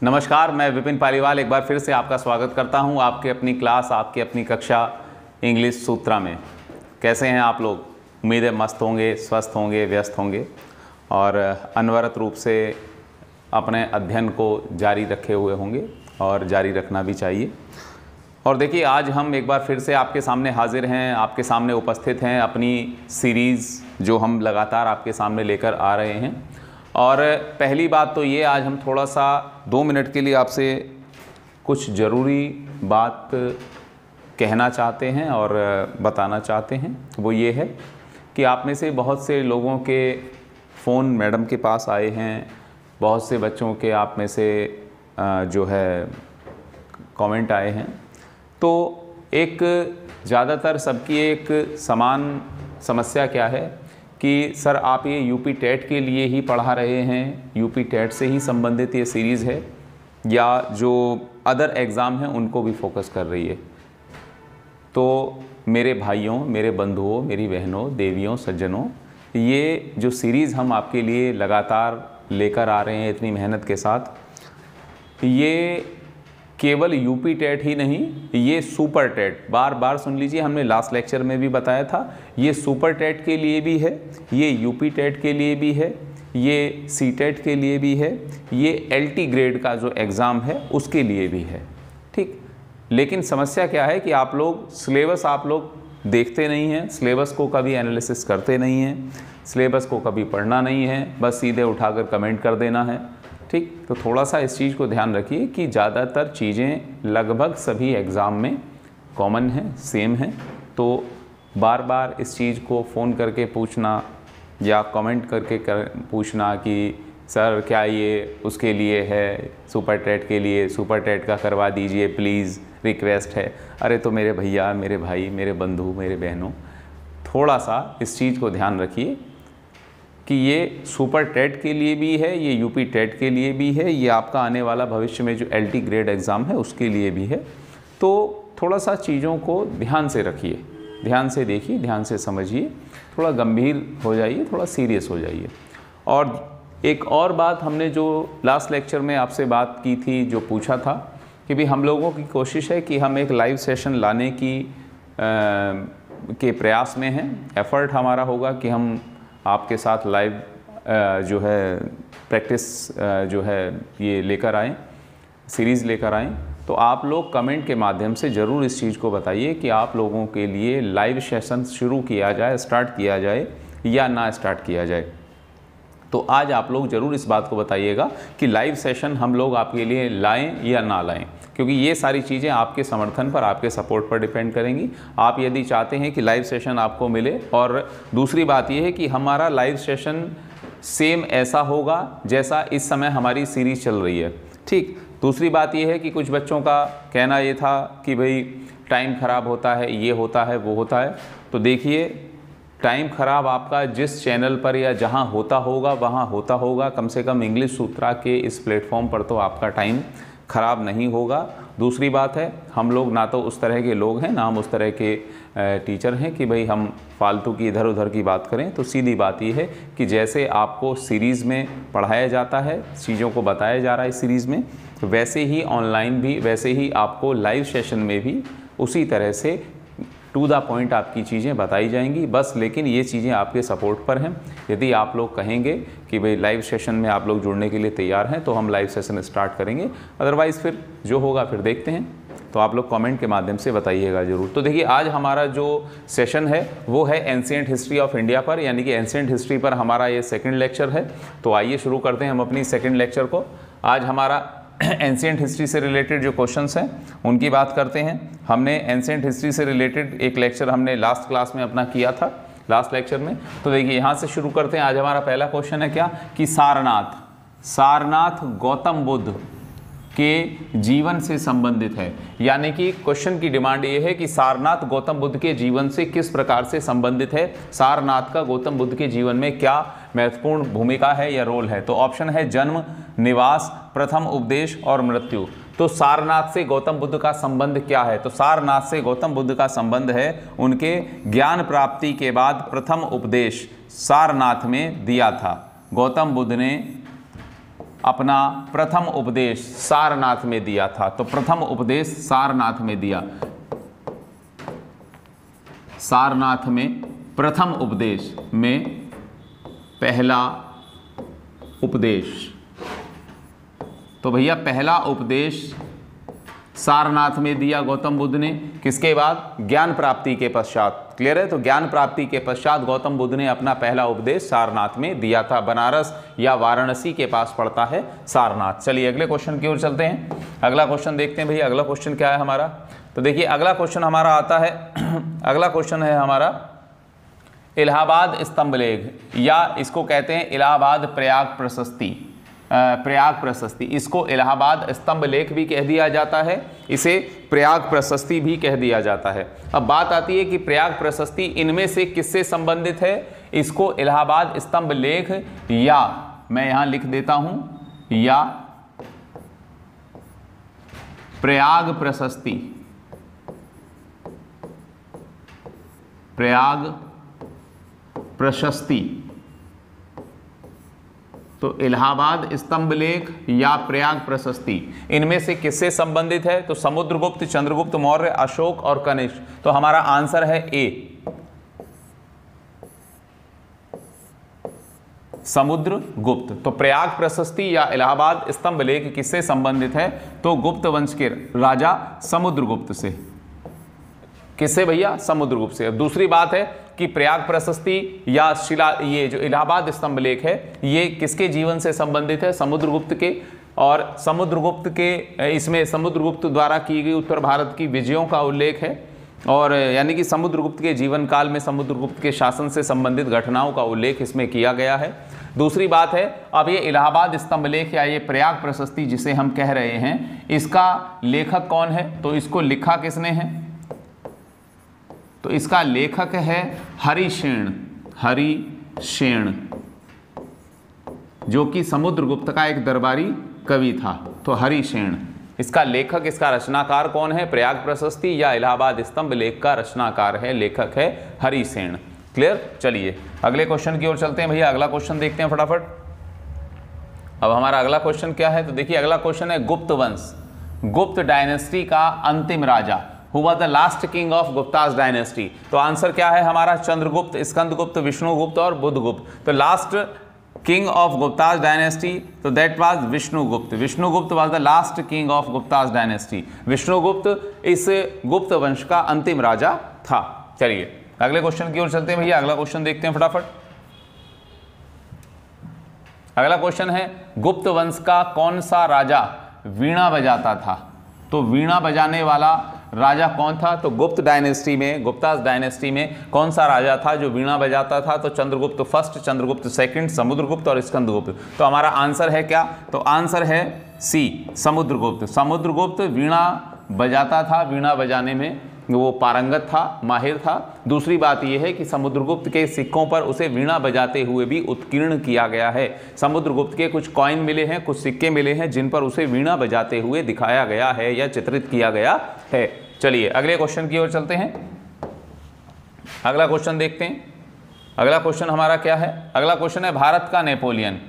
नमस्कार, मैं विपिन पालीवाल एक बार फिर से आपका स्वागत करता हूं आपके अपनी क्लास, आपकी अपनी कक्षा इंग्लिश सूत्रा में। कैसे हैं आप लोग? उम्मीद है मस्त होंगे, स्वस्थ होंगे, व्यस्त होंगे और अनवरत रूप से अपने अध्ययन को जारी रखे हुए होंगे और जारी रखना भी चाहिए। और देखिए, आज हम एक बार फिर से आपके सामने हाजिर हैं, आपके सामने उपस्थित हैं अपनी सीरीज़ जो हम लगातार आपके सामने लेकर आ रहे हैं। और पहली बात तो ये, आज हम थोड़ा सा 2 मिनट के लिए आपसे कुछ ज़रूरी बात कहना चाहते हैं और बताना चाहते हैं। वो ये है कि आप में से बहुत से लोगों के फ़ोन मैडम के पास आए हैं, बहुत से बच्चों के आप में से जो है कमेंट आए हैं। तो एक ज़्यादातर सबकी एक समान समस्या क्या है कि सर आप ये यूपी टेट के लिए ही पढ़ा रहे हैं, यूपी टेट से ही संबंधित ये सीरीज़ है या जो अदर एग्ज़ाम हैं उनको भी फोकस कर रही है? तो मेरे भाइयों, मेरे बंधुओं, मेरी बहनों, देवियों, सज्जनों, ये जो सीरीज़ हम आपके लिए लगातार लेकर आ रहे हैं इतनी मेहनत के साथ, ये केवल यूपी टेट ही नहीं, ये सुपर टेट, बार बार सुन लीजिए, हमने लास्ट लेक्चर में भी बताया था, ये सुपर टेट के लिए भी है, ये यूपी टेट के लिए भी है, ये सी टेट के लिए भी है, ये एलटी ग्रेड का जो एग्ज़ाम है उसके लिए भी है। ठीक, लेकिन समस्या क्या है कि आप लोग सिलेबस आप लोग देखते नहीं हैं, सिलेबस को कभी एनालिसिस करते नहीं हैं, सिलेबस को कभी पढ़ना नहीं है, बस सीधे उठाकर कमेंट कर देना है। ठीक, तो थोड़ा सा इस चीज़ को ध्यान रखिए कि ज़्यादातर चीज़ें लगभग सभी एग्ज़ाम में कॉमन हैं, सेम हैं। तो बार बार इस चीज़ को फ़ोन करके पूछना या कमेंट करके पूछना कि सर क्या ये उसके लिए है, सुपर टेट के लिए, सुपर टेट का करवा दीजिए प्लीज़, रिक्वेस्ट है। अरे तो मेरे भैया, मेरे भाई, मेरे बंधु, मेरे बहनों, थोड़ा सा इस चीज़ को ध्यान रखिए कि ये सुपर टेट के लिए भी है, ये यूपी टेट के लिए भी है, ये आपका आने वाला भविष्य में जो एलटी ग्रेड एग्ज़ाम है उसके लिए भी है। तो थोड़ा सा चीज़ों को ध्यान से रखिए, ध्यान से देखिए, ध्यान से समझिए, थोड़ा गंभीर हो जाइए, थोड़ा सीरियस हो जाइए। और एक और बात, हमने जो लास्ट लेक्चर में आपसे बात की थी, जो पूछा था कि भाई हम लोगों की कोशिश है कि हम एक लाइव सेशन लाने की के प्रयास में हैं। एफ़र्ट हमारा होगा कि हम आपके साथ लाइव जो है प्रैक्टिस जो है ये लेकर आएँ, सीरीज़ लेकर आएँ। तो आप लोग कमेंट के माध्यम से ज़रूर इस चीज़ को बताइए कि आप लोगों के लिए लाइव सेशन शुरू किया जाए, स्टार्ट किया जाए या ना स्टार्ट किया जाए। तो आज आप लोग ज़रूर इस बात को बताइएगा कि लाइव सेशन हम लोग आपके लिए लाएं या ना लाएं, क्योंकि ये सारी चीज़ें आपके समर्थन पर, आपके सपोर्ट पर डिपेंड करेंगी। आप यदि चाहते हैं कि लाइव सेशन आपको मिले, और दूसरी बात ये है कि हमारा लाइव सेशन सेम ऐसा होगा जैसा इस समय हमारी सीरीज़ चल रही है। ठीक, दूसरी बात ये है कि कुछ बच्चों का कहना ये था कि भाई टाइम ख़राब होता है, ये होता है, वो होता है। तो देखिए, टाइम ख़राब आपका जिस चैनल पर या जहां होता होगा वहां होता होगा, कम से कम इंग्लिश सूत्रा के इस प्लेटफॉर्म पर तो आपका टाइम ख़राब नहीं होगा। दूसरी बात है, हम लोग ना तो उस तरह के लोग हैं, ना हम उस तरह के टीचर हैं कि भाई हम फालतू की इधर उधर की बात करें। तो सीधी बात ये है कि जैसे आपको सीरीज़ में पढ़ाया जाता है, चीज़ों को बताया जा रहा है सीरीज़ में, वैसे ही ऑनलाइन भी, वैसे ही आपको लाइव सेशन में भी उसी तरह से टू द पॉइंट आपकी चीज़ें बताई जाएंगी। बस लेकिन ये चीज़ें आपके सपोर्ट पर हैं। यदि आप लोग कहेंगे कि भाई लाइव सेशन में आप लोग जुड़ने के लिए तैयार हैं तो हम लाइव सेशन स्टार्ट करेंगे, अदरवाइज़ फिर जो होगा फिर देखते हैं। तो आप लोग कमेंट के माध्यम से बताइएगा ज़रूर। तो देखिए, आज हमारा जो सेशन है वो है एंशिएंट हिस्ट्री ऑफ इंडिया पर, यानी कि एंशिएंट हिस्ट्री पर हमारा ये सेकेंड लेक्चर है। तो आइए शुरू करते हैं हम अपनी सेकेंड लेक्चर को। आज हमारा एंशिएंट हिस्ट्री से रिलेटेड जो क्वेश्चंस हैं उनकी बात करते हैं। हमने एंशिएंट हिस्ट्री से रिलेटेड एक लेक्चर हमने लास्ट क्लास में अपना किया था, लास्ट लेक्चर में। तो देखिए, यहाँ से शुरू करते हैं। आज हमारा पहला क्वेश्चन है क्या कि सारनाथ गौतम बुद्ध के जीवन से संबंधित है। यानी कि क्वेश्चन की डिमांड ये है कि सारनाथ गौतम बुद्ध के जीवन से किस प्रकार से संबंधित है, सारनाथ का गौतम बुद्ध के जीवन में क्या महत्वपूर्ण भूमिका है या रोल है। तो ऑप्शन है जन्म, निवास, प्रथम उपदेश और मृत्यु। तो सारनाथ से गौतम बुद्ध का संबंध क्या है? तो सारनाथ से गौतम बुद्ध का संबंध है उनके ज्ञान प्राप्ति के बाद प्रथम उपदेश सारनाथ में दिया था। गौतम बुद्ध ने अपना प्रथम उपदेश सारनाथ में दिया था। तो प्रथम उपदेश सारनाथ में दिया, सारनाथ में प्रथम उपदेश में पहला उपदेश। तो भैया पहला उपदेश सारनाथ में दिया गौतम बुद्ध ने, किसके बाद? ज्ञान प्राप्ति के पश्चात। क्लियर है? तो ज्ञान प्राप्ति के पश्चात गौतम बुद्ध ने अपना पहला उपदेश सारनाथ में दिया था। बनारस या वाराणसी के पास पड़ता है सारनाथ। चलिए अगले क्वेश्चन की ओर चलते हैं। अगला क्वेश्चन देखते हैं भैया, अगला क्वेश्चन क्या है हमारा। तो देखिए अगला क्वेश्चन हमारा आता है अगला क्वेश्चन है हमारा इलाहाबाद स्तंभलेख, या इसको कहते हैं इलाहाबाद प्रयाग प्रशस्ति। प्रयाग प्रशस्ति, इसको इलाहाबाद स्तंभ लेख भी कह दिया जाता है, इसे प्रयाग प्रशस्ति भी कह दिया जाता है। अब बात आती है कि प्रयाग प्रशस्ति इनमें से किससे संबंधित है? इसको इलाहाबाद स्तंभ लेख, या मैं यहां लिख देता हूं, या प्रयाग प्रशस्ति, प्रयाग प्रशस्ति। तो इलाहाबाद स्तंभ लेख या प्रयाग प्रशस्ति इनमें से किससे संबंधित है? तो समुद्रगुप्त, चंद्रगुप्त मौर्य, अशोक और कनिष्क। तो हमारा आंसर है ए, समुद्रगुप्त। तो प्रयाग प्रशस्ति या इलाहाबाद स्तंभ लेख किससे संबंधित है? तो गुप्त वंश के राजा समुद्रगुप्त से। किससे भैया? समुद्रगुप्त से। अब दूसरी बात है कि प्रयाग प्रशस्ति या शिला, ये जो इलाहाबाद स्तंभ लेख है, ये किसके जीवन से संबंधित है? समुद्रगुप्त के। और समुद्रगुप्त के, इसमें समुद्रगुप्त द्वारा की गई उत्तर भारत की विजयों का उल्लेख है, और यानी कि समुद्रगुप्त के जीवन काल में समुद्रगुप्त के शासन से संबंधित घटनाओं का उल्लेख इसमें किया गया है। दूसरी बात है, अब ये इलाहाबाद स्तंभ लेख या ये प्रयाग प्रशस्ति जिसे हम कह रहे हैं, इसका लेखक कौन है? तो इसको लिखा किसने है? तो इसका लेखक है हरिसेन, हरिसेन, जो कि समुद्रगुप्त का एक दरबारी कवि था। तो हरिसेन इसका लेखक, इसका रचनाकार कौन है? प्रयाग प्रशस्ति या इलाहाबाद स्तंभ लेख का रचनाकार है, लेखक है हरिसेन। क्लियर? चलिए अगले क्वेश्चन की ओर चलते हैं भैया। अगला क्वेश्चन देखते हैं फटाफट। अब हमारा अगला क्वेश्चन क्या है? तो देखिए अगला क्वेश्चन है गुप्त वंश, गुप्त डायनेस्टी का अंतिम राजा। Who was the last king of Gupta's dynasty? तो आंसर क्या है हमारा? चंद्रगुप्त, स्कंदगुप्त, विष्णुगुप्त और बुद्धगुप्त। तो last king of Gupta's dynasty, तो that was Vishnugupta. Vishnugupta was the last king of Gupta's dynasty। Vishnugupta इस गुप्त वंश का अंतिम राजा था। चलिए अगले क्वेश्चन की ओर चलते हैं भैया। अगला क्वेश्चन देखते हैं फटाफट। अगला क्वेश्चन है गुप्त वंश का कौन सा राजा वीणा बजाता था? तो वीणा बजाने वाला राजा कौन था? तो गुप्त डायनेस्टी में, गुप्तास डायनेस्टी में कौन सा राजा था जो वीणा बजाता था? तो चंद्रगुप्त फर्स्ट, चंद्रगुप्त सेकंड, समुद्रगुप्त और स्कंदगुप्त। तो हमारा आंसर है क्या? तो आंसर है सी, समुद्रगुप्त। समुद्रगुप्त वीणा बजाता था, वीणा बजाने में वो पारंगत था, माहिर था। दूसरी बात यह है कि समुद्रगुप्त के सिक्कों पर उसे वीणा बजाते हुए भी उत्कीर्ण किया गया है। समुद्रगुप्त के कुछ कॉइन मिले हैं, कुछ सिक्के मिले हैं जिन पर उसे वीणा बजाते हुए दिखाया गया है या चित्रित किया गया है। चलिए अगले क्वेश्चन की ओर चलते हैं। अगला क्वेश्चन देखते हैं। अगला क्वेश्चन हमारा क्या है? अगला क्वेश्चन है भारत का नेपोलियन।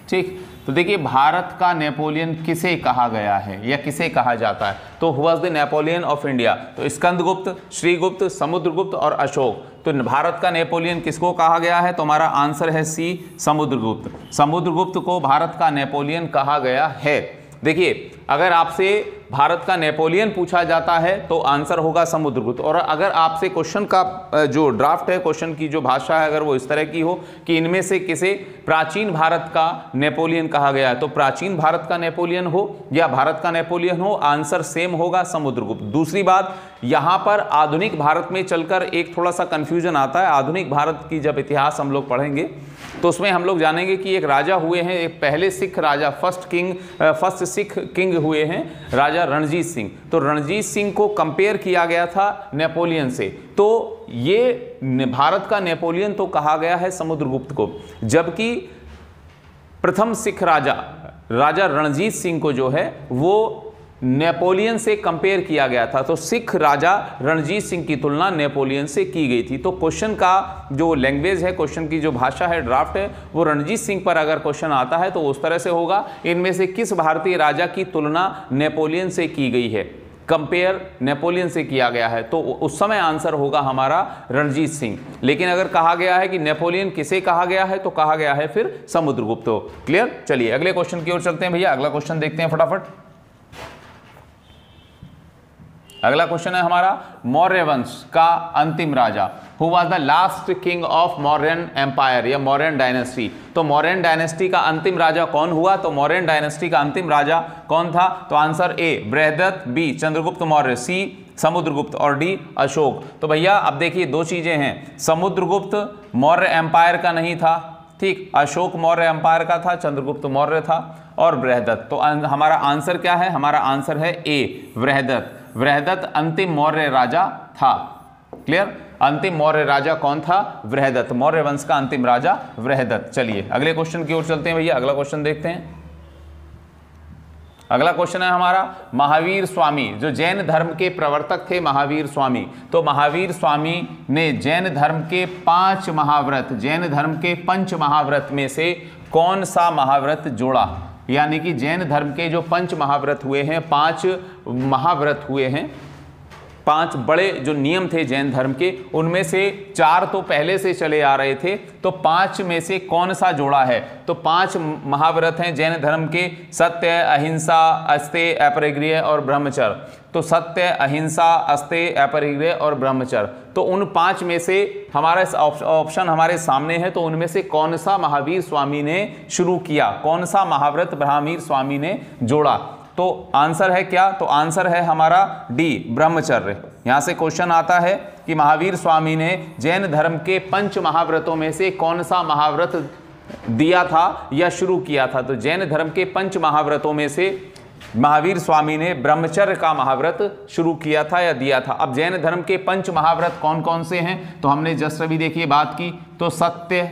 ठीक, तो देखिए भारत का नेपोलियन किसे कहा गया है या किसे कहा जाता है? तो who was the Napoleon of India? तो स्कंदगुप्त, श्रीगुप्त, समुद्रगुप्त और अशोक। तो भारत का नेपोलियन किसको कहा गया है? तो हमारा आंसर है सी, समुद्रगुप्त। समुद्रगुप्त को भारत का नेपोलियन कहा गया है। देखिए अगर आपसे भारत का नेपोलियन पूछा जाता है तो आंसर होगा समुद्रगुप्त। और अगर आपसे क्वेश्चन का जो ड्राफ्ट है, क्वेश्चन की जो भाषा है, अगर वो इस तरह की हो कि इनमें से किसे प्राचीन भारत का नेपोलियन कहा गया है, तो प्राचीन भारत का नेपोलियन हो या भारत का नेपोलियन हो, आंसर सेम होगा, समुद्रगुप्त। दूसरी बात, यहाँ पर आधुनिक भारत में चलकर एक थोड़ा सा कन्फ्यूजन आता है। आधुनिक भारत की जब इतिहास हम लोग पढ़ेंगे तो उसमें हम लोग जानेंगे कि एक राजा हुए हैं, एक पहले सिख राजा, फर्स्ट सिख किंग हुए हैं राजा रणजीत सिंह। तो रणजीत सिंह को कंपेयर किया गया था नेपोलियन से, तो ये भारत का नेपोलियन तो कहा गया है समुद्रगुप्त को, जबकि प्रथम सिख राजा रणजीत सिंह को जो है वो नेपोलियन से कंपेयर किया गया था। तो सिख राजा रणजीत सिंह की तुलना नेपोलियन से की गई थी। तो क्वेश्चन का जो लैंग्वेज है, क्वेश्चन की जो भाषा है, ड्राफ्ट है, वो रणजीत सिंह पर अगर क्वेश्चन आता है तो उस तरह से होगा, इनमें से किस भारतीय राजा की तुलना नेपोलियन से की गई है, कंपेयर नेपोलियन से किया गया है, तो उस समय आंसर होगा हमारा रणजीत सिंह। लेकिन अगर कहा गया है कि नेपोलियन किसे कहा गया है, तो कहा गया है फिर समुद्रगुप्त। क्लियर। चलिए अगले क्वेश्चन की ओर चलते हैं भैया। अगला क्वेश्चन देखते हैं फटाफट। अगला क्वेश्चन है हमारा, मौर्य वंश का अंतिम राजा, who was the last king of Mauryan empire या मौर्यन डायनेस्टी। तो मौर्यन डायनेस्टी का अंतिम राजा कौन हुआ? तो मौर्यन डायनेस्टी का अंतिम राजा कौन था? तो answer A Brihadatta, B Chandragupta Maurya, C Samudragupta और डी अशोक। तो भैया अब देखिए दो चीजें हैं, समुद्रगुप्त मौर्य एम्पायर का नहीं था, ठीक, अशोक मौर्य एम्पायर का था, चंद्रगुप्त मौर्य था और बृहदत्त। तो हमारा आंसर क्या है? हमारा आंसर है ए बृहदत्त। बृहदत्त अंतिम मौर्य राजा था। क्लियर। अंतिम मौर्य राजा कौन था? बृहदत्त। मौर्य वंश का अंतिम राजा बृहदत्त। चलिए अगले क्वेश्चन की ओर चलते हैं भैया। अगला क्वेश्चन देखते हैं। अगला क्वेश्चन है हमारा, महावीर स्वामी, जो जैन धर्म के प्रवर्तक थे महावीर स्वामी। तो महावीर स्वामी ने जैन धर्म के 5 महाव्रत, जैन धर्म के 5 महाव्रत में से कौन सा महाव्रत जोड़ा? यानी कि जैन धर्म के जो 5 महाव्रत हुए हैं, 5 महाव्रत हुए हैं, 5 बड़े जो नियम थे जैन धर्म के, उनमें से 4 तो पहले से चले आ रहे थे, तो 5 में से कौन सा जोड़ा है? तो 5 महाव्रत हैं जैन धर्म के, सत्य, अहिंसा, अस्तेय, अपरिग्रह और ब्रह्मचर्य। तो सत्य, अहिंसा, अस्तेय, अपरिग्रह और ब्रह्मचर्य। तो उन 5 में से हमारा ऑप्शन हमारे सामने है, तो उनमें से कौन सा महावीर स्वामी ने शुरू किया, कौन सा महाव्रत महावीर स्वामी ने जोड़ा? तो आंसर है क्या? तो आंसर है हमारा डी ब्रह्मचर्य। यहां से क्वेश्चन आता है कि महावीर स्वामी ने जैन धर्म के 5 महाव्रतों में से कौन सा महाव्रत दिया था या शुरू किया था? तो जैन धर्म के 5 महाव्रतों में से महावीर स्वामी ने ब्रह्मचर्य का महाव्रत शुरू किया था या दिया था। अब जैन धर्म के 5 महाव्रत कौन कौन से हैं? तो हमने जस्ट अभी देखिए बात की, तो सत्य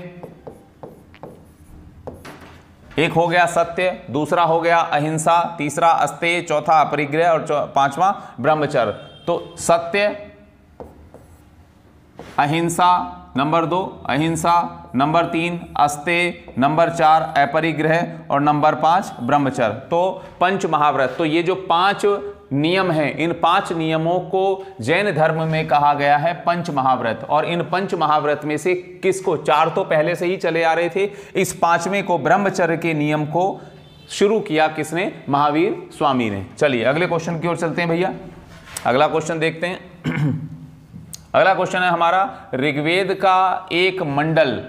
एक हो गया, सत्य, दूसरा हो गया अहिंसा, तीसरा अस्तेय, चौथा अपरिग्रह और 5वां ब्रह्मचर्य। तो सत्य, अहिंसा नंबर 2, अहिंसा नंबर 3, अस्तेय नंबर 4, अपरिग्रह और नंबर 5 ब्रह्मचर्य। तो 5 महाव्रत। तो ये जो 5 नियम हैं, इन 5 नियमों को जैन धर्म में कहा गया है 5 महाव्रत। और इन 5 महाव्रत में से किसको? 4 तो पहले से ही चले आ रहे थे, इस 5वें को, ब्रह्मचर्य के नियम को शुरू किया किसने? महावीर स्वामी ने। चलिए अगले क्वेश्चन की ओर चलते हैं भैया। अगला क्वेश्चन देखते हैं। अगला क्वेश्चन है हमारा, ऋग्वेद का एक मंडल,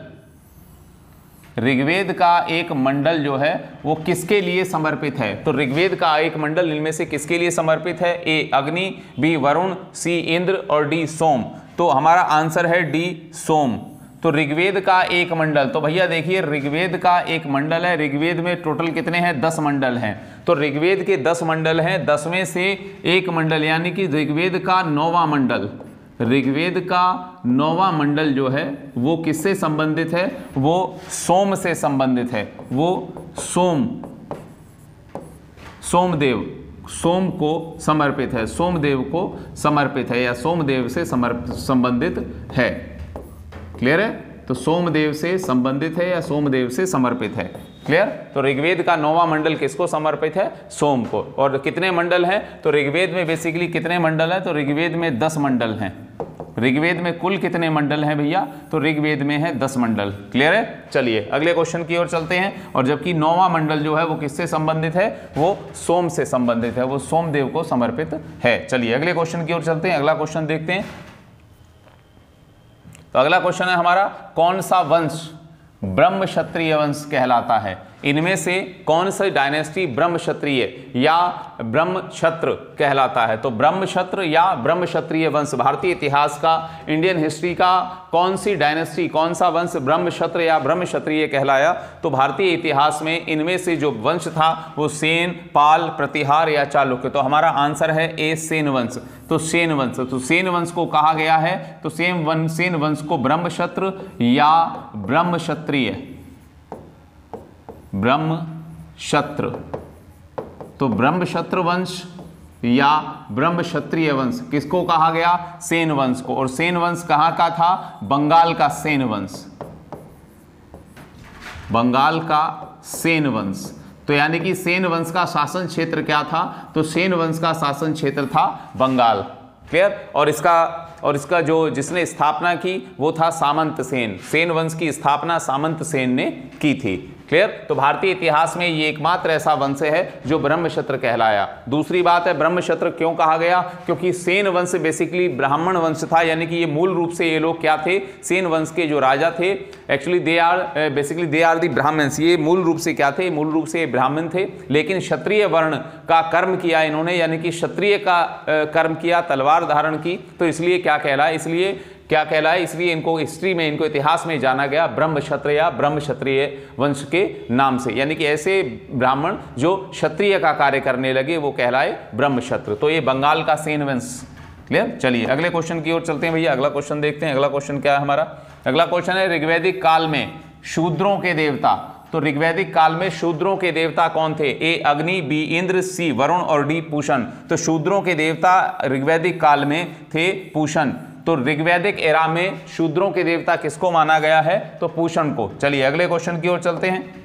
ऋग्वेद का एक मंडल जो है वो किसके लिए समर्पित है? तो ऋग्वेद का एक मंडल इनमें से किसके लिए समर्पित है? ए अग्नि, बी वरुण, सी इंद्र और डी सोम। तो हमारा आंसर है डी सोम। तो ऋग्वेद का एक मंडल, तो भैया देखिए ऋग्वेद का एक मंडल है, ऋग्वेद में टोटल कितने हैं? 10 मंडल हैं। तो ऋग्वेद के 10 मंडल हैं, 10वें से एक मंडल, यानी कि ऋग्वेद का 9वां मंडल, ऋग्वेद का 9वां मंडल जो है वो किससे संबंधित है? वो सोम से संबंधित है। वो सोमदेव, सोम को समर्पित है, सोमदेव को समर्पित है या सोमदेव से संबंधित है। क्लियर है? तो सोमदेव से संबंधित है या सोमदेव से समर्पित है। क्लियर? तो ऋग्वेद का 9वां मंडल किसको समर्पित है? सोम को। और कितने मंडल हैं? तो ऋग्वेद में बेसिकली कितने मंडल हैं? तो ऋग्वेद में 10 मंडल हैं। ऋग्वेद में कुल कितने मंडल हैं भैया? तो ऋग्वेद में है 10 मंडल। क्लियर है? चलिए अगले क्वेश्चन की ओर चलते हैं। और जबकि 9वां मंडल जो है वो किससे संबंधित है? वो सोम से संबंधित है, वो सोमदेव को समर्पित है। चलिए अगले क्वेश्चन की ओर चलते हैं। अगला क्वेश्चन देखते हैं। तो अगला क्वेश्चन है हमारा, कौन सा वंश ब्रह्म क्षत्रिय वंश कहलाता है? इनमें से कौन सी डायनेस्टी ब्रह्म क्षत्रिय या ब्रह्म क्षत्र कहलाता है? तो ब्रह्म क्षत्र या ब्रह्म क्षत्रिय वंश, भारतीय इतिहास का, इंडियन हिस्ट्री का कौन सी डायनेस्टी, कौन सा वंश ब्रह्म क्षत्र या ब्रह्म क्षत्रिय कहलाया? तो भारतीय इतिहास में इनमें से जो वंश था वो सेन, पाल, प्रतिहार या चालुक्य। तो हमारा आंसर है ए सेन वंश। तो सेन वंश, तो सेन वंश को कहा गया है, तो सेन वंश को ब्रह्म क्षत्र या ब्रह्म क्षत्रिय, ब्रह्म क्षत्र, तो ब्रह्म क्षत्र वंश या ब्रह्म क्षत्रिय वंश किसको कहा गया? सेन वंश को। और सेन वंश कहां का था? बंगाल का सेन वंश, बंगाल का सेन वंश। तो यानी कि सेन वंश का शासन क्षेत्र क्या था? तो सेन वंश का शासन क्षेत्र था बंगाल। क्लियर? और इसका जो जिसने स्थापना की वो था सामंत सेन। सेन वंश की स्थापना सामंत सेन ने की थी। क्लियर? तो भारतीय इतिहास में ये एकमात्र ऐसा वंश है जो ब्रह्मक्षत्र कहलाया। दूसरी बात है ब्रह्मक्षत्र क्यों कहा गया? क्योंकि सेन वंश बेसिकली ब्राह्मण वंश था, यानी कि ये मूल रूप से ये लोग क्या थे? सेन वंश के जो राजा थे, actually they are the Brahmins. ये मूल रूप से क्या थे? मूल रूप से ब्राह्मण थे, लेकिन क्षत्रिय वर्ण का कर्म किया इन्होंने, यानी कि क्षत्रिय का कर्म किया, तलवार धारण की। तो इसलिए क्या कहलाए? इसलिए इनको हिस्ट्री में, इनको इतिहास में जाना गया ब्रह्मक्षत्र या ब्रह्म क्षत्रिय वंश के नाम से। यानी कि ऐसे ब्राह्मण जो क्षत्रिय का कार्य करने लगे वो कहलाए ब्रह्मक्षत्र। तो ये बंगाल का सेन वंश। क्लियर? चलिए अगले क्वेश्चन की ओर चलते हैं भैया। अगला क्वेश्चन देखते हैं। अगला क्वेश्चन क्या है हमारा? अगला क्वेश्चन है ऋग्वैदिक काल में शूद्रों के देवता। तो ऋग्वैदिक काल में शूद्रों के देवता कौन थे? ए अग्नि, बी इंद्र, सी वरुण और डी पूषण। तो शूद्रों के देवता ऋग्वैदिक काल में थे पूषण। तो ऋग्वैदिक एरा में शूद्रों के देवता किसको माना गया है? तो पूषण को। चलिए अगले क्वेश्चन की ओर चलते हैं।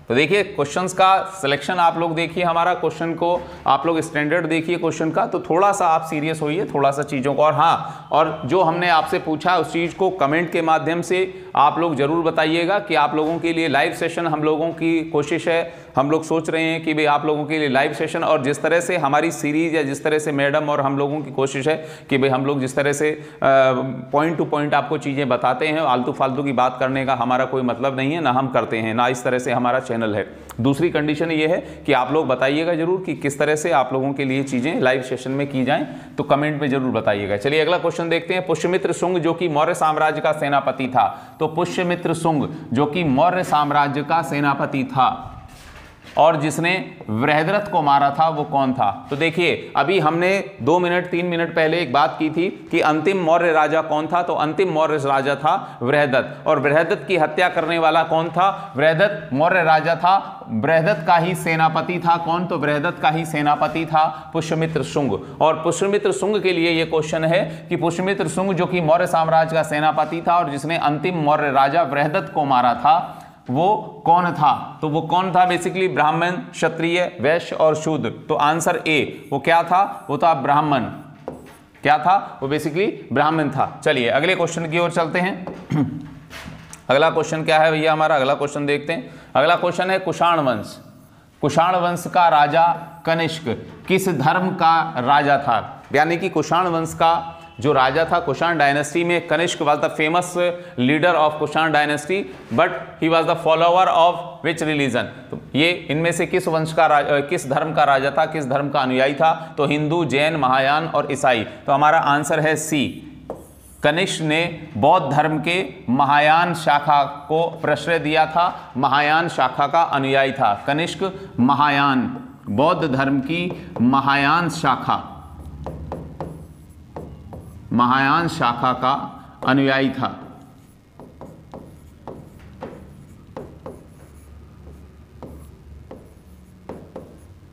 तो देखिए क्वेश्चंस का सिलेक्शन आप लोग देखिए, हमारा क्वेश्चन को आप लोग स्टैंडर्ड देखिए क्वेश्चन का, तो थोड़ा सा आप सीरियस होइए थोड़ा सा चीज़ों को। और हाँ, और जो हमने आपसे पूछा उस चीज़ को कमेंट के माध्यम से आप लोग जरूर बताइएगा कि आप लोगों के लिए लाइव सेशन, हम लोगों की कोशिश है, हम लोग सोच रहे हैं कि भाई आप लोगों के लिए लाइव सेशन, और जिस तरह से हमारी सीरीज या जिस तरह से मैडम और हम लोगों की कोशिश है कि भाई हम लोग जिस तरह से पॉइंट टू पॉइंट आपको चीज़ें बताते हैं, आलतू फालतू की बात करने का हमारा कोई मतलब नहीं है, ना हम करते हैं, ना इस तरह से हमारा चैनल है। दूसरी कंडीशन ये है कि आप लोग बताइएगा जरूर कि किस तरह से आप लोगों के लिए चीज़ें लाइव सेशन में की जाएं, तो कमेंट में जरूर बताइएगा। चलिए अगला क्वेश्चन देखते हैं। पुष्यमित्र शुंग जो कि मौर्य साम्राज्य का सेनापति था, तो पुष्यमित्र शुंग जो कि मौर्य साम्राज्य का सेनापति था और जिसने बृहद्रथ को मारा था वो कौन था? तो देखिए अभी हमने 2 मिनट 3 मिनट पहले एक बात की थी कि अंतिम मौर्य राजा कौन था, तो अंतिम मौर्य राजा था बृहद्रथ। और बृहद्रथ की हत्या करने वाला कौन था? बृहद्रथ मौर्य राजा था, बृहद्रथ का ही सेनापति था। कौन? तो बृहद्रथ का ही सेनापति था पुष्यमित्र शुंग। और पुष्यमित्र शुंग के लिए ये क्वेश्चन है कि पुष्यमित्र शुंग जो कि मौर्य साम्राज्य का सेनापति था और जिसने अंतिम मौर्य राजा बृहद्रथ को मारा था वो कौन था? तो वो कौन था? बेसिकली ब्राह्मण, क्षत्रिय, वैश्य और शूद्र। तो आंसर ए वो क्या था? वो था ब्राह्मण। क्या था? वो बेसिकली ब्राह्मण था। चलिए अगले क्वेश्चन की ओर चलते हैं। अगला क्वेश्चन क्या है भैया हमारा? अगला क्वेश्चन देखते हैं। अगला क्वेश्चन है कुषाण वंश। कुषाण वंश का राजा कनिष्क किस धर्म का राजा था? यानी कि कुषाण वंश का जो राजा था कुषाण डायनेस्टी में, Kanishka was the famous leader of Kushan dynasty, but he was the follower of which religion? तो ये इनमें से किस वंश का किस धर्म का राजा था, किस धर्म का अनुयायी था? तो हिंदू, जैन, महायान और ईसाई। तो हमारा आंसर है सी। कनिष्क ने बौद्ध धर्म के महायान शाखा को प्रश्रय दिया था, महायान शाखा का अनुयायी था। कनिष्क महायान, बौद्ध धर्म की महायान शाखा का अनुयायी था।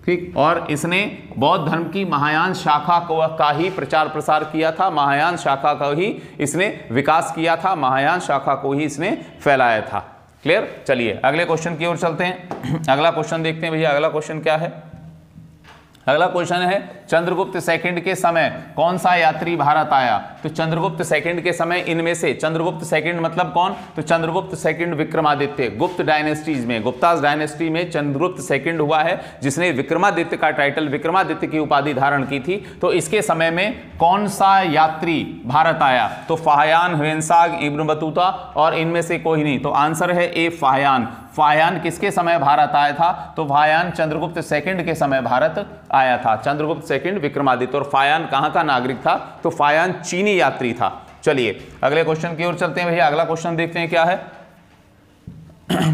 ठीक, और इसने बौद्ध धर्म की महायान शाखा का ही प्रचार प्रसार किया था, महायान शाखा का ही इसने विकास किया था, महायान शाखा को ही इसने फैलाया था। क्लियर? चलिए अगले क्वेश्चन की ओर चलते हैं। अगला क्वेश्चन देखते हैं भैया। अगला क्वेश्चन क्या है? अगला क्वेश्चन है चंद्रगुप्त सेकंड के समय कौन सा यात्री भारत आया? तो चंद्रगुप्त सेकंड के समय इनमें से, चंद्रगुप्त सेकंड मतलब कौन? तो चंद्रगुप्त सेकंड विक्रमादित्य। गुप्त डायनेस्टीज में, गुप्तास डायनेस्टी में चंद्रगुप्त सेकंड हुआ है जिसने विक्रमादित्य का टाइटल, विक्रमादित्य की उपाधि धारण की थी। तो इसके समय में कौन सा यात्री भारत आया? तो फाहयान, ह्वेनसांग, इब्न बतूता और इनमें से कोई नहीं। तो आंसर है ए फाहयान। फाहयान किसके समय भारत आया था? तो फाहयान चंद्रगुप्त सेकंड के समय भारत आया था। चंद्रगुप्त सेकंड विक्रमादित्य। और फाहयान कहां का नागरिक था? तो फाहयान चीनी यात्री था। चलिए अगले क्वेश्चन की ओर चलते हैं भैया। अगला क्वेश्चन देखते हैं क्या है।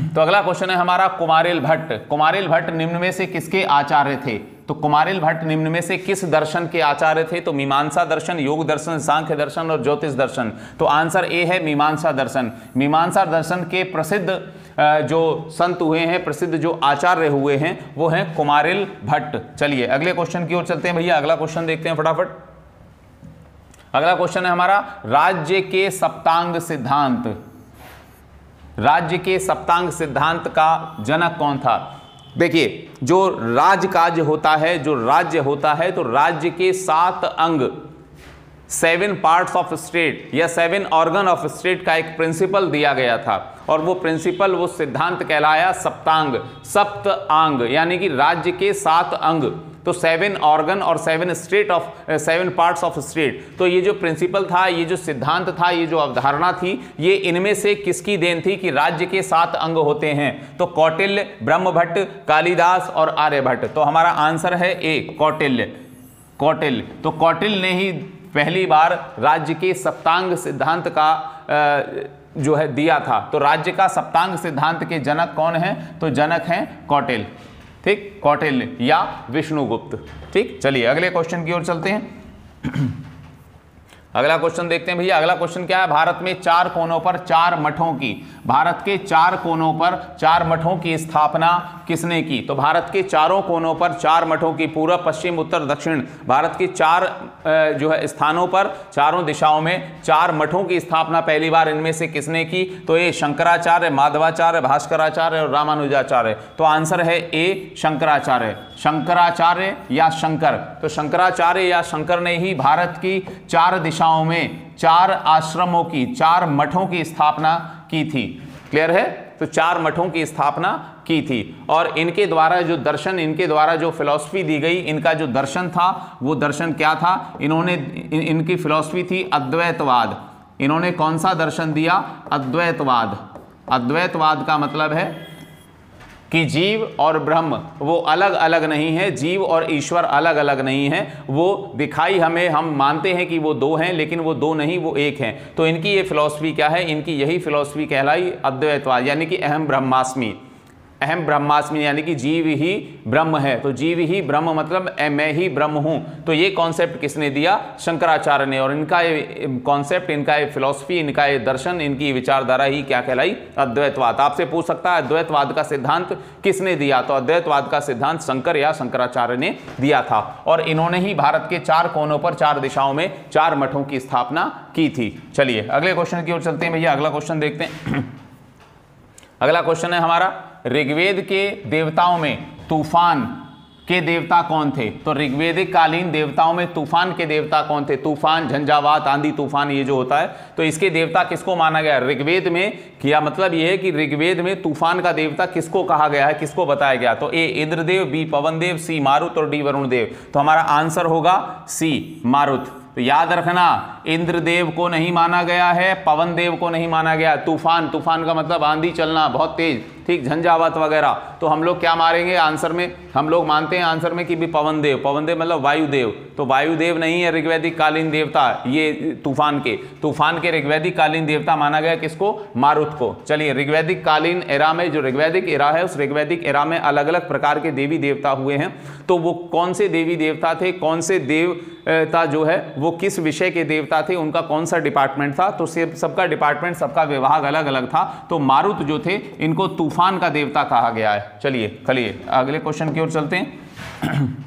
तो अगला क्वेश्चन है हमारा कुमारिल भट्ट। कुमारिल भट्ट निम्न में से किसके आचार्य थे? तो कुमारिल भट्ट निम्न में से किस दर्शन के आचार्य थे? तो मीमांसा दर्शन, योग दर्शन, सांख्य दर्शन और ज्योतिष दर्शन। तो आंसर ए है मीमांसा दर्शन। मीमांसा दर्शन के प्रसिद्ध जो संत हुए हैं, प्रसिद्ध जो आचार्य हुए हैं, वो हैं कुमारिल भट्ट। चलिए अगले क्वेश्चन की ओर चलते हैं भैया। अगला क्वेश्चन देखते हैं फटाफट। अगला क्वेश्चन है हमारा, राज्य के सप्तांग सिद्धांत। राज्य के सप्तांग सिद्धांत का जनक कौन था? देखिए, जो राजकाज होता है, जो राज्य होता है, तो राज्य के 7 अंग, 7 पार्ट्स ऑफ स्टेट या 7 ऑर्गन ऑफ स्टेट का एक प्रिंसिपल दिया गया था, और वो प्रिंसिपल, वो सिद्धांत कहलाया सप्तांग, सप्तांग, यानी कि राज्य के 7 अंग, तो 7 ऑर्गन और 7 पार्ट्स ऑफ स्टेट। तो ये जो प्रिंसिपल था, ये जो सिद्धांत था, ये जो अवधारणा थी, ये इनमें से किसकी देन थी कि राज्य के 7 अंग होते हैं? तो कौटिल्य, ब्रह्मभट्ट, कालिदास और आर्यभट्ट। तो हमारा आंसर है ए, कौटिल्य। कौटिल्य, तो कौटिल्य ने ही पहली बार राज्य के सप्तांग सिद्धांत का जो है दिया था। तो राज्य का सप्तांग सिद्धांत के जनक कौन है? तो जनक हैं कौटिल्य। ठीक, कौटिल्य या विष्णुगुप्त। ठीक, चलिए अगले क्वेश्चन की ओर चलते हैं। अगला क्वेश्चन देखते हैं भैया। अगला क्वेश्चन क्या है? भारत में 4 कोनों पर 4 मठों की, भारत के 4 कोनों पर 4 मठों की स्थापना किसने की? तो भारत के चारों कोनों पर 4 मठों की, पूर्व, पश्चिम, उत्तर, दक्षिण, भारत के 4 जो है स्थानों पर, चारों दिशाओं में 4 मठों की स्थापना पहली बार इनमें से किसने की? तो ये शंकराचार्य, माधवाचार्य, भास्कराचार्य और रामानुजाचार्य। तो आंसर है ए, शंकराचार्य। शंकराचार्य या शंकर, तो शंकराचार्य या शंकर ने ही भारत की 4 दिशाओं में 4 आश्रमों की, 4 मठों की स्थापना की थी। क्लियर है? तो 4 मठों की स्थापना की थी, और इनके द्वारा जो दर्शन, इनके द्वारा जो फिलॉसफी दी गई, इनका जो दर्शन था, वो दर्शन क्या था? इन्होंने इनकी फिलॉसफी थी अद्वैतवाद। इन्होंने कौन सा दर्शन दिया? अद्वैतवाद। अद्वैतवाद का मतलब है कि जीव और ब्रह्म वो अलग अलग नहीं है, जीव और ईश्वर अलग अलग नहीं है। वो दिखाई हमें, हम मानते हैं कि वो 2 हैं, लेकिन वो 2 नहीं, वो 1 हैं। तो इनकी ये फिलॉसफी क्या है? इनकी यही फिलॉसफी कहलाई अद्वैतवाद, यानी कि अहम ब्रह्मास्मि। अहम ब्रह्मास्मि यानी कि जीव ही ब्रह्म है। तो जीव ही ब्रह्म मतलब मैं ही ब्रह्म हूं। तो ये कॉन्सेप्ट किसने दिया? शंकराचार्य ने। और इनका ये कॉन्सेप्ट, इनका ये फिलॉसफी, इनका ये दर्शन, इनकी विचारधारा ही क्या कहलाई? अद्वैतवाद। आपसे पूछ सकता है अद्वैतवाद का सिद्धांत किसने दिया? तो अद्वैतवाद का सिद्धांत शंकर या शंकराचार्य ने दिया था, और इन्होंने ही भारत के 4 कोनों पर, 4 दिशाओं में 4 मठों की स्थापना की थी। चलिए अगले क्वेश्चन की ओर चलते हैं भैया। अगला क्वेश्चन देखते हैं। अगला क्वेश्चन है हमारा, ऋग्वेद के देवताओं में तूफान के देवता कौन थे? तो ऋग्वेदिक कालीन देवताओं में तूफान के देवता कौन थे? तूफान, झंझावात, आंधी तूफान, ये जो होता है, तो इसके देवता किसको माना गया ऋग्वेद में? क्या मतलब ये है कि ऋग्वेद में तूफान का देवता किसको कहा गया है, किसको बताया गया? तो ए इंद्रदेव, बी पवनदेव, सी मारुत और डी वरुण देव। तो हमारा आंसर होगा सी, मारुत। तो याद रखना, इंद्रदेव को नहीं माना गया है, पवन देव को नहीं माना गया। तूफान, तूफान का मतलब आंधी चलना बहुत तेज, ठीक, झंझावात वगैरह। तो हम लोग क्या मारेंगे आंसर में? हम लोग मानते हैं आंसर में कि भी पवन देव। पवन देव मतलब वायुदेव। तो वायुदेव नहीं है ऋग्वैदिक कालीन देवता, ये तूफान के ऋग्वैदिक कालीन देवता माना गया किसको? मारुत को। चलिए, ऋग्वैदिक कालीन एरा में, जो ऋग्वैदिक एरा है, उस ऋग्वैदिक एरा में अलग अलग प्रकार के देवी देवता हुए हैं। तो वो कौन से देवी देवता थे, कौन से देवता जो है वो किस विषय के देवता थे, उनका कौन सा डिपार्टमेंट था? तो सबका डिपार्टमेंट, सबका विभाग अलग अलग था। तो मारुत जो थे, इनको तूफान का देवता कहा गया है। चलिए अगले क्वेश्चन की ओर चलते हैं।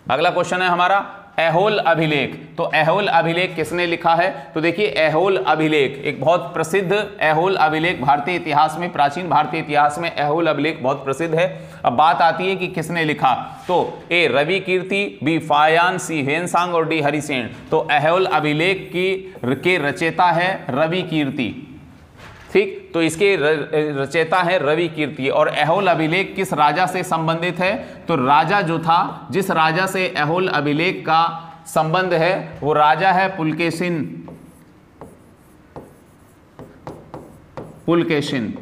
अगला क्वेश्चन है हमारा, ऐहोल अभिलेख। तो ऐहोल अभिलेख किसने लिखा है? तो देखिए, ऐहोल अभिलेख एक बहुत प्रसिद्ध, ऐहोल अभिलेख भारतीय इतिहास में, प्राचीन भारतीय इतिहास में ऐहोल अभिलेख बहुत प्रसिद्ध है। अब बात आती है कि किसने लिखा। तो ए रवि कीर्ति, बी फायान, सी हेनसांग और डी हरिसेन। तो ऐहोल अभिलेख के रचयिता है रवि कीर्ति। ठीक, तो इसके रचयिता है रवि कीर्ति। और ऐहोल अभिलेख किस राजा से संबंधित है? तो राजा जो था, जिस राजा से ऐहोल अभिलेख का संबंध है, वो राजा है पुलकेशिन। पुलकेशिन,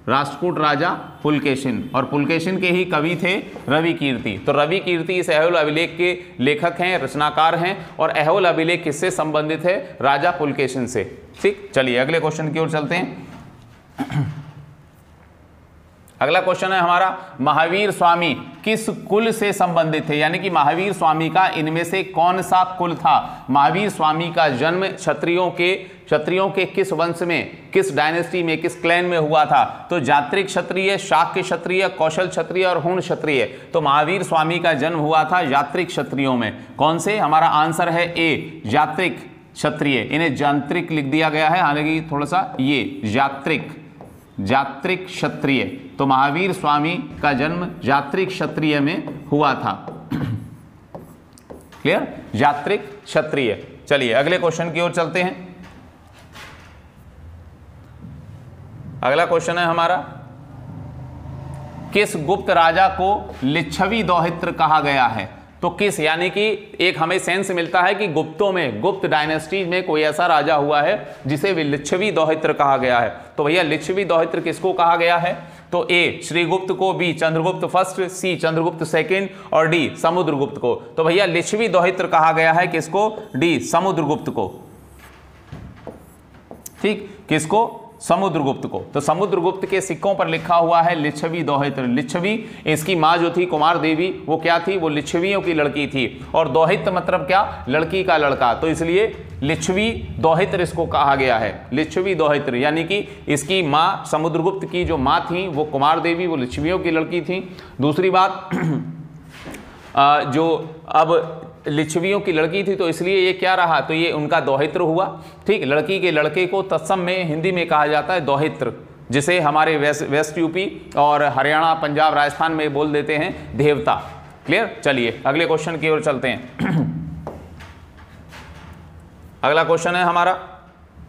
राष्ट्रकूट राजा पुलकेशिन। और पुलकेशिन के ही कवि थे रवि कीर्ति। तो रवि कीर्ति इस ऐहोल अभिलेख के लेखक हैं, रचनाकार हैं। और ऐहोल अभिलेख किससे संबंधित है? राजा पुलकेशिन से। ठीक, चलिए अगले क्वेश्चन की ओर चलते हैं। अगला क्वेश्चन है हमारा, महावीर स्वामी किस कुल से संबंधित थे, यानी कि महावीर स्वामी का इनमें से कौन सा कुल था। महावीर स्वामी का जन्म क्षत्रियों के किस वंश में, किस डायनेस्टी में, किस क्लैन में हुआ था। तो जात्रिक क्षत्रिय, शाक्य क्षत्रिय, कौशल क्षत्रिय और हुण क्षत्रिय। तो महावीर स्वामी का जन्म हुआ था जात्रिक क्षत्रियों में। कौन से, हमारा आंसर है ए, जात्रिक क्षत्रिय। इन्हें जांत्रिक लिख दिया गया है, हालांकि थोड़ा सा ये जात्रिक क्षत्रिय। तो महावीर स्वामी का जन्म जात्रिक क्षत्रिय में हुआ था। क्लियर, जात्रिक क्षत्रिय। चलिए अगले क्वेश्चन की ओर चलते हैं। अगला क्वेश्चन है हमारा, किस गुप्त राजा को लिच्छवी दौहित्र कहा गया है। तो किस, यानी कि एक हमें सेंस मिलता है कि गुप्तों में, गुप्त डायनेस्टी में कोई ऐसा राजा हुआ है जिसे लिच्छवी दौहित्र कहा गया है। तो भैया लिच्छवी दौहित्र किसको कहा गया है। तो ए श्रीगुप्त को, बी चंद्रगुप्त फर्स्ट, सी चंद्रगुप्त सेकंड और डी समुद्रगुप्त को। तो भैया लिच्छवी दौहित्र कहा गया है किसको, डी समुद्रगुप्त को। ठीक, किसको, समुद्रगुप्त को। तो समुद्रगुप्त के सिक्कों पर लिखा हुआ है लिच्छवी दौहित्र। लिच्छवी, इसकी माँ जो थी कुमार देवी, वो क्या थी, वो लिच्छवियों की लड़की थी। और दौहित्र मतलब क्या, लड़की का लड़का। तो इसलिए लिच्छवी दौहित्र इसको कहा गया है, लिच्छवी दौहित्र। यानी कि इसकी माँ, समुद्रगुप्त की जो माँ थी वो कुमार देवी, वो लिच्छवियों की लड़की थी। दूसरी बात जो अब लिच्छवियों की लड़की थी, तो इसलिए ये क्या रहा, तो ये उनका दौहित्र हुआ। ठीक, लड़की के लड़के को तत्सम में हिंदी में कहा जाता है दौहित्र, जिसे हमारे वेस्ट यूपी और हरियाणा, पंजाब, राजस्थान में बोल देते हैं देवता। क्लियर, चलिए अगले क्वेश्चन की ओर चलते हैं। अगला क्वेश्चन है हमारा,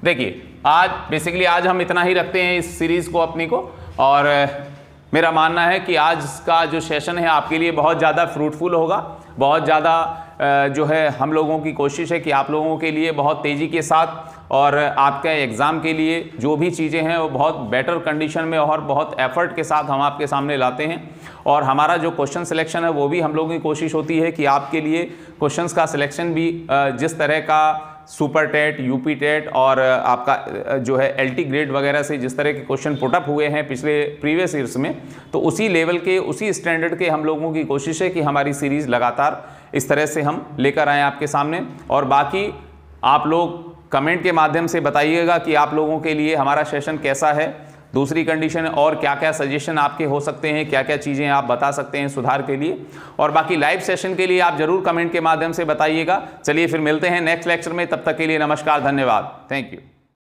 देखिए आज हम इतना ही रखते हैं इस सीरीज को अपनी को। और मेरा मानना है कि आज का जो सेशन है आपके लिए बहुत ज़्यादा फ्रूटफुल होगा। बहुत ज़्यादा जो है हम लोगों की कोशिश है कि आप लोगों के लिए बहुत तेज़ी के साथ और आपके एग्ज़ाम के लिए जो भी चीज़ें हैं वो बहुत बेटर कंडीशन में और बहुत एफर्ट के साथ हम आपके सामने लाते हैं। और हमारा जो क्वेश्चन सिलेक्शन है वो भी हम लोगों की कोशिश होती है कि आपके लिए क्वेश्चंस का सिलेक्शन भी जिस तरह का सुपर टेट, यूपी टेट और आपका जो है एलटी ग्रेड वगैरह से जिस तरह के क्वेश्चन पुटअप हुए हैं पिछले प्रीवियस ईयर्स में, तो उसी लेवल के, उसी स्टैंडर्ड के हम लोगों की कोशिश है कि हमारी सीरीज़ लगातार इस तरह से हम लेकर आएँ आपके सामने। और बाकी आप लोग कमेंट के माध्यम से बताइएगा कि आप लोगों के लिए हमारा सेशन कैसा है। दूसरी कंडीशन और क्या क्या सजेशन आपके हो सकते हैं, क्या क्या चीज़ें आप बता सकते हैं सुधार के लिए। और बाकी लाइव सेशन के लिए आप जरूर कमेंट के माध्यम से बताइएगा। चलिए फिर मिलते हैं नेक्स्ट लेक्चर में, तब तक के लिए नमस्कार, धन्यवाद, थैंक यू।